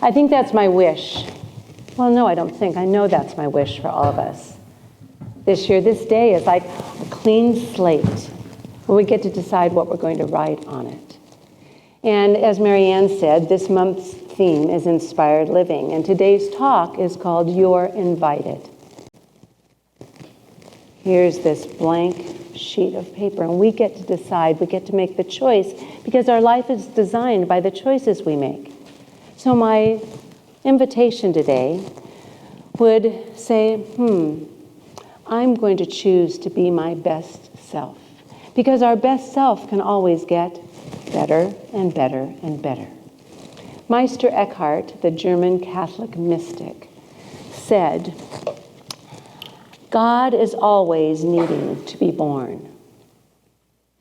I think that's my wish. Well, no, I don't think. I know that's my wish for all of us. This year, this day is like a clean slate where we get to decide what we're going to write on it. And as Marianne said, this month's theme is Inspired Living. And today's talk is called You're Invited. Here's this blank sheet of paper, and we get to decide, we get to make the choice, because our life is designed by the choices we make. So my invitation today would say, I'm going to choose to be my best self, because our best self can always get better and better and better. Meister Eckhart, the German Catholic mystic, said, God is always needing to be born.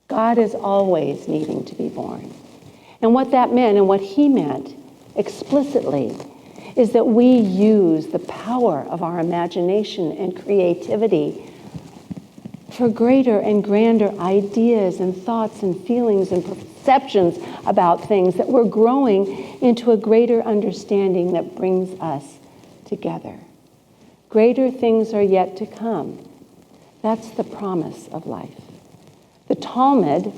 God is always needing to be born. And what that meant, and what he meant explicitly, is that we use the power of our imagination and creativity for greater and grander ideas and thoughts and feelings and perceptions about things, that we're growing into a greater understanding that brings us together. Greater things are yet to come. That's the promise of life. The Talmud,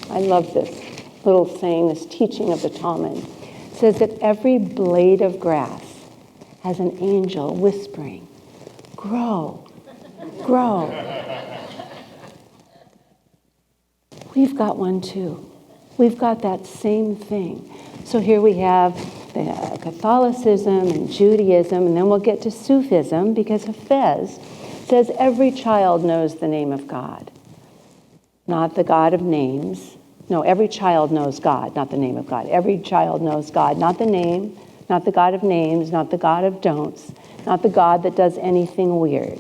I love this little saying, this teaching of the Talmud, says that every blade of grass has an angel whispering, grow, grow. We've got one too. We've got that same thing. So here we have the Catholicism and Judaism, and then we'll get to Sufism, because Hafez says every child knows the name of God, not the God of names. No, every child knows God, not the name of God. Every child knows God, not the name, not the God of names, not the God of don'ts, not the God that does anything weird.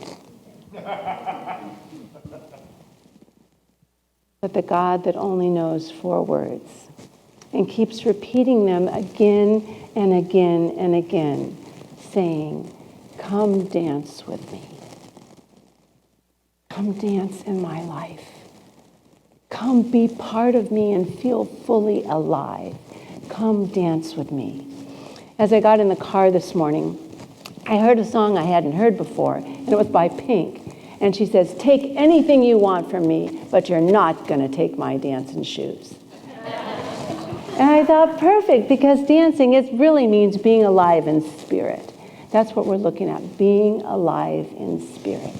But the God that only knows 4 words and keeps repeating them again and again and again, saying, come dance with me. Come dance in my life. Come be part of me and feel fully alive. Come dance with me. As I got in the car this morning, I heard a song I hadn't heard before, and it was by Pink. And she says, take anything you want from me, but you're not going to take my dancing shoes. And I thought, perfect, because dancing, it really means being alive in spirit. That's what we're looking at, being alive in spirit.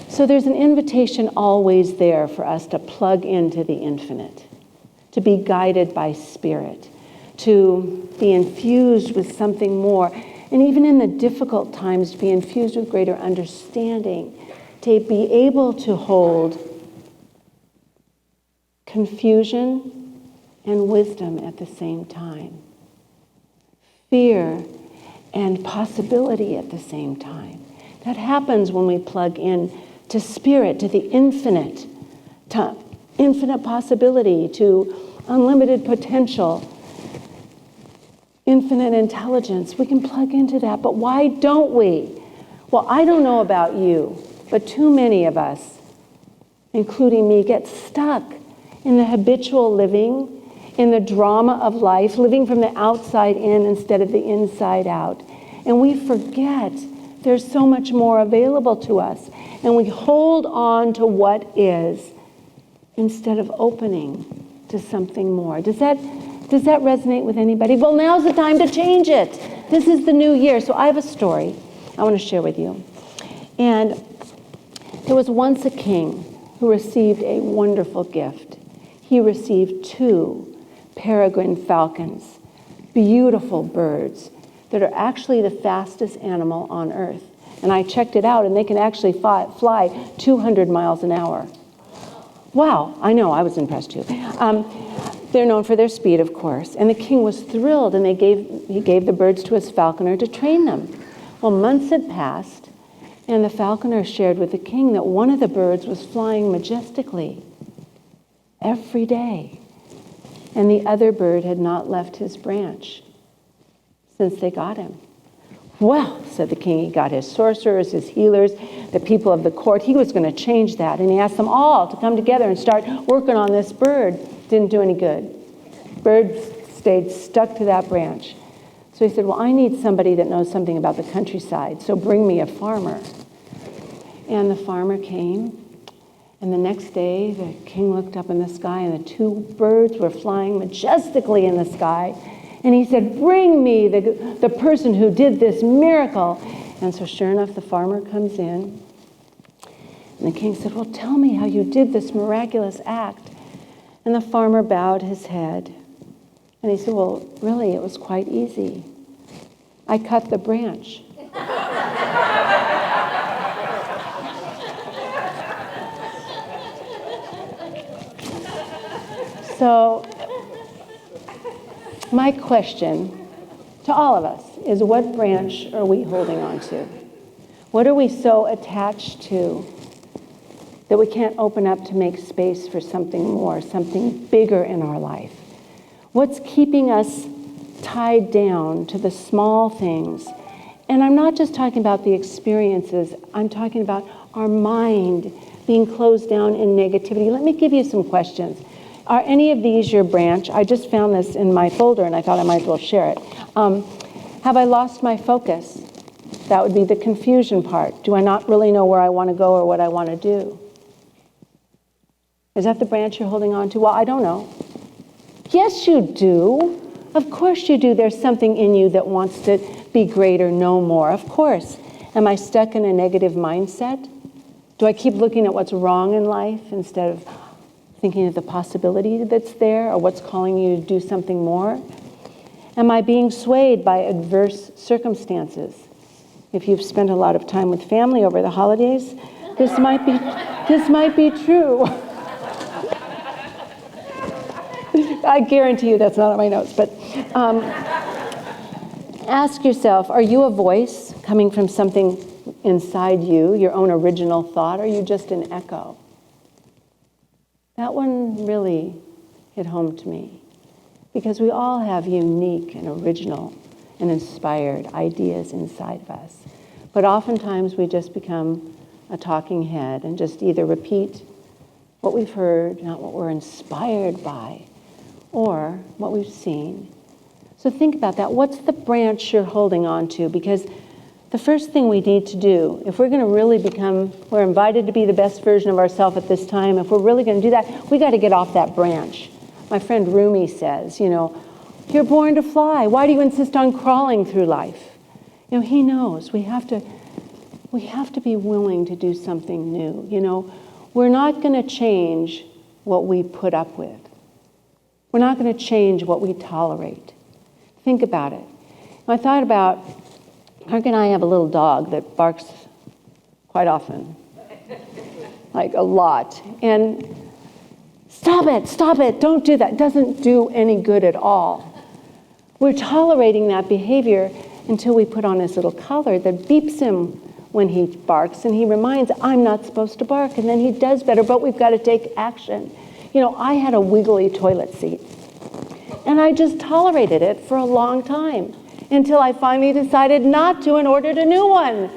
So there's an invitation always there for us to plug into the infinite, to be guided by spirit, to be infused with something more, and even in the difficult times, to be infused with greater understanding, to be able to hold confusion and wisdom at the same time, fear and possibility at the same time. That happens when we plug in to spirit, to the infinite, to infinite possibility, to unlimited potential, infinite intelligence. We can plug into that, but why don't we? Well, I don't know about you, but too many of us, including me, get stuck in the habitual living, in the drama of life, living from the outside in instead of the inside out. And we forget there's so much more available to us. And we hold on to what is instead of opening to something more. Does that resonate with anybody? Well, now's the time to change it. This is the new year. So I have a story I want to share with you. And there was once a king who received a wonderful gift. He received 2 peregrine falcons, beautiful birds that are actually the fastest animal on earth. And I checked it out, and they can actually fly 200 miles an hour. Wow, I know, I was impressed too. They're known for their speed, of course. And the king was thrilled, and he gave the birds to his falconer to train them. Well, months had passed, and the falconer shared with the king that one of the birds was flying majestically every day, and the other bird had not left his branch since they got him. Well, said the king, he got his sorcerers, his healers, the people of the court. He was going to change that, and he asked them all to come together and start working on this bird. Didn't do any good. Bird stayed stuck to that branch. So he said, well, I need somebody that knows something about the countryside, so bring me a farmer. And the farmer came, and the next day the king looked up in the sky, and the two birds were flying majestically in the sky. And he said, bring me the person who did this miracle. And so sure enough, the farmer comes in. And the king said, well, tell me how you did this miraculous act. And the farmer bowed his head. And he said, well, really, it was quite easy. I cut the branch. So, my question to all of us is, what branch are we holding on to? What are we so attached to that we can't open up to make space for something more, something bigger in our life? What's keeping us tied down to the small things? And I'm not just talking about the experiences, I'm talking about our mind being closed down in negativity. Let me give you some questions. Are any of these your branch? I just found this in my folder and I thought I might as well share it. Have I lost my focus? That would be the confusion part. Do I not really know where I want to go or what I want to do? Is that the branch you're holding on to? Well, I don't know. Yes, you do. Of course you do. There's something in you that wants to be greater, know more. Of course. Am I stuck in a negative mindset? Do I keep looking at what's wrong in life instead of thinking of the possibility that's there or what's calling you to do something more? Am I being swayed by adverse circumstances? If you've spent a lot of time with family over the holidays, this might be true. I guarantee you that's not on my notes, but ask yourself, are you a voice coming from something inside you, your own original thought, or are you just an echo? That one really hit home to me, because we all have unique and original and inspired ideas inside of us. But oftentimes we just become a talking head and just either repeat what we've heard, not what we're inspired by, or what we've seen. So think about that. What's the branch you're holding on to? Because the first thing we need to do, if we're going to really we're invited to be the best version of ourselves at this time, if we're really going to do that, we got to get off that branch. My friend Rumi says, you're born to fly. Why do you insist on crawling through life? He knows we have to be willing to do something new. We're not going to change what we put up with. We're not going to change what we tolerate. Think about it. I thought about, Kirk and I have a little dog that barks quite often, like a lot. And stop it, don't do that. It doesn't do any good at all. We're tolerating that behavior until we put on this little collar that beeps him when he barks, and he reminds, I'm not supposed to bark, and then he does better, but we've got to take action. I had a wiggly toilet seat, and I just tolerated it for a long time until I finally decided not to and ordered a new one.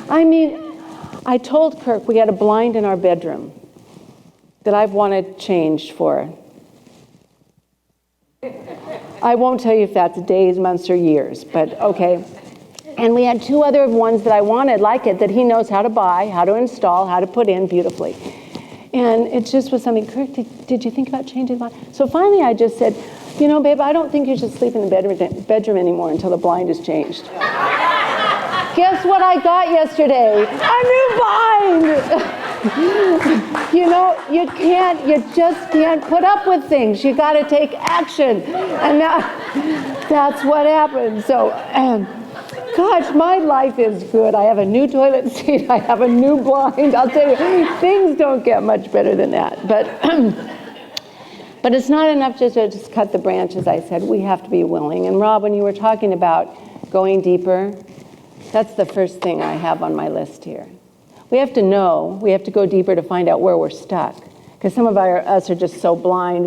I told Kirk we had a blind in our bedroom that I've wanted changed for. I won't tell you if that's days, months, or years, but okay. And we had two other ones that I wanted like it that he knows how to buy, how to install, how to put in beautifully. And it just was something, Kirk, did you think about changing the blind? So finally I just said, babe, I don't think you should sleep in the bedroom anymore until the blind is changed. Guess what I got yesterday? A new blind! You just can't put up with things. You got to take action. And that's what happened. So, gosh, my life is good. I have a new toilet seat. I have a new blind. I'll tell you, things don't get much better than that. But it's not enough just to just cut the branch, as I said. We have to be willing. And Rob, when you were talking about going deeper, that's the first thing I have on my list here. We have to go deeper to find out where we're stuck. Because some of us are just so blind,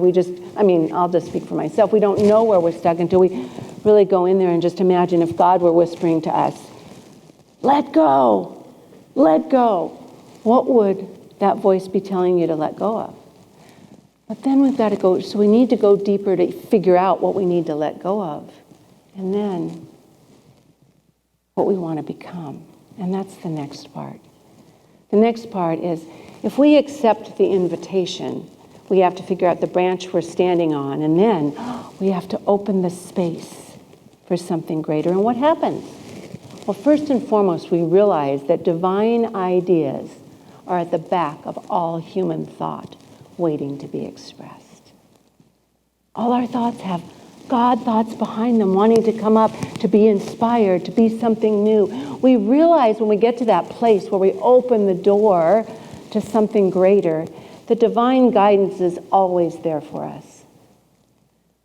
I'll just speak for myself, we don't know where we're stuck until we really go in there and just imagine if God were whispering to us, let go, let go. What would that voice be telling you to let go of? But then we've got to go, so we need to go deeper to figure out what we need to let go of. And then what we want to become. And that's the next part. The next part is, if we accept the invitation, we have to figure out the branch we're standing on, and then we have to open the space for something greater. And what happens? Well, first and foremost, we realize that divine ideas are at the back of all human thought, waiting to be expressed. All our thoughts have God thoughts behind them, wanting to come up, to be inspired, to be something new. We realize when we get to that place where we open the door to something greater, the divine guidance is always there for us.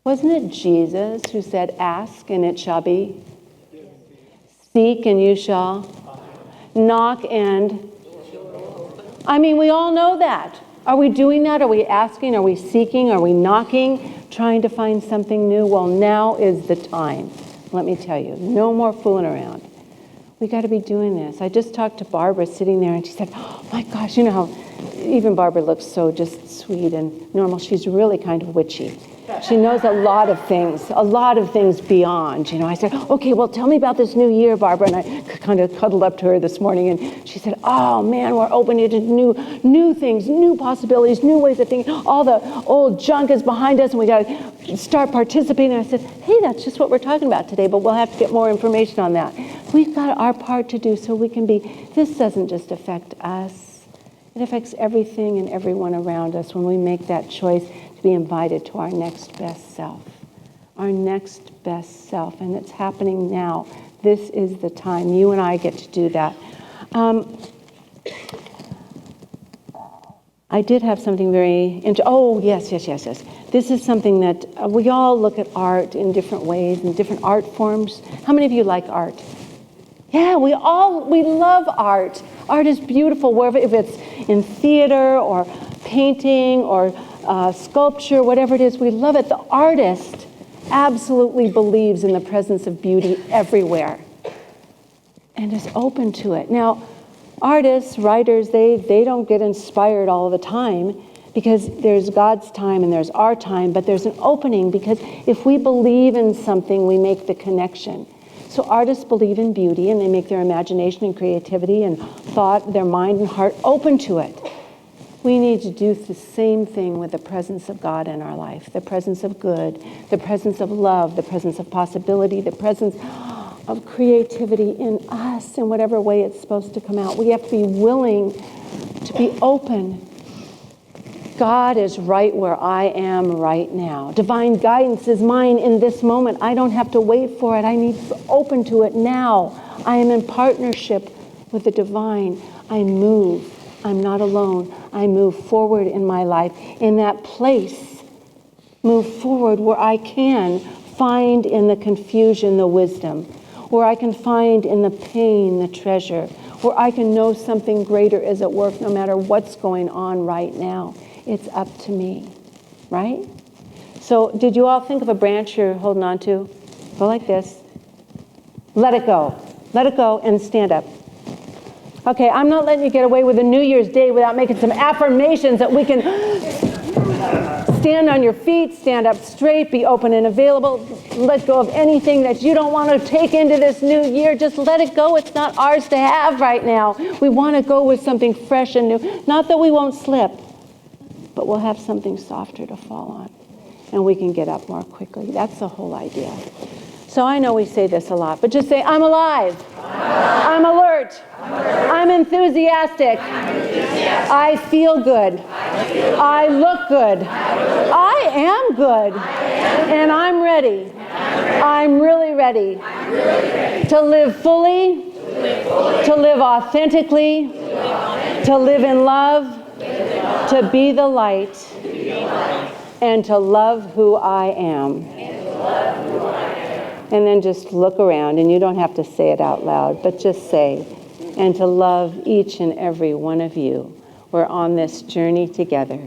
Wasn't it Jesus who said, ask and it shall be? Seek and you shall? Knock and? I mean, we all know that. Are we doing that? Are we asking? Are we seeking? Are we knocking? Trying to find something new? Well, now is the time. Let me tell you, no more fooling around. We got to be doing this. I just talked to Barbara sitting there, and she said, oh my gosh, you know how even Barbara looks so just sweet and normal. She's really kind of witchy. She knows a lot of things beyond. You know, I said, okay, well, tell me about this new year, Barbara. And I kind of cuddled up to her this morning, and she said, oh man, we're opening to new things, new possibilities, new ways of thinking. All the old junk is behind us, and we got to start participating. And I said, hey, that's just what we're talking about today, but we'll have to get more information on that. We've got our part to do so we can be, this doesn't just affect us. It affects everything and everyone around us when we make that choice to be invited to our next best self. Our next best self. And it's happening now. This is the time. You and I get to do that. I did have something very interesting. Oh, yes. This is something that we all look at art in different ways, in different art forms. How many of you like art? Yeah, we love art. Art is beautiful, wherever, if it's in theater or painting or sculpture, whatever it is, we love it. The artist absolutely believes in the presence of beauty everywhere and is open to it. Now, artists, writers, they don't get inspired all the time because there's God's time and there's our time, but there's an opening because if we believe in something, we make the connection. So artists believe in beauty and they make their imagination and creativity and thought, their mind and heart open to it. We need to do the same thing with the presence of God in our life, the presence of good, the presence of love, the presence of possibility, the presence of creativity in us in whatever way it's supposed to come out. We have to be willing to be open. God is right where I am right now. Divine guidance is mine in this moment. I don't have to wait for it. I need to be open to it now. I am in partnership with the divine. I move. I'm not alone. I move forward in my life. In that place, move forward where I can find in the confusion the wisdom, where I can find in the pain the treasure, where I can know something greater is at work no matter what's going on right now. It's up to me, right? So did you all think of a branch you're holding on to? Go like this. Let it go. Let it go and stand up. Okay, I'm not letting you get away with a New Year's Day without making some affirmations that we can stand on your feet, stand up straight, be open and available. Let go of anything that you don't want to take into this new year. Just let it go. It's not ours to have right now. We want to go with something fresh and new. Not that we won't slip, but we'll have something softer to fall on. And we can get up more quickly. That's the whole idea. So I know we say this a lot, but just say, I'm alive. I'm alert. I'm enthusiastic. I feel good. I look good. I am good. And I'm ready. I'm really ready to live fully, to live authentically, to live in love, to be the light, and to love who I am. And then just look around, and you don't have to say it out loud, but just say, and to love each and every one of you. We're on this journey together.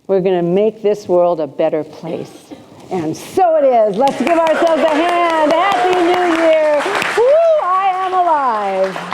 We're going to make this world a better place. And so it is. Let's give ourselves a hand. Happy New Year. Woo, I am alive.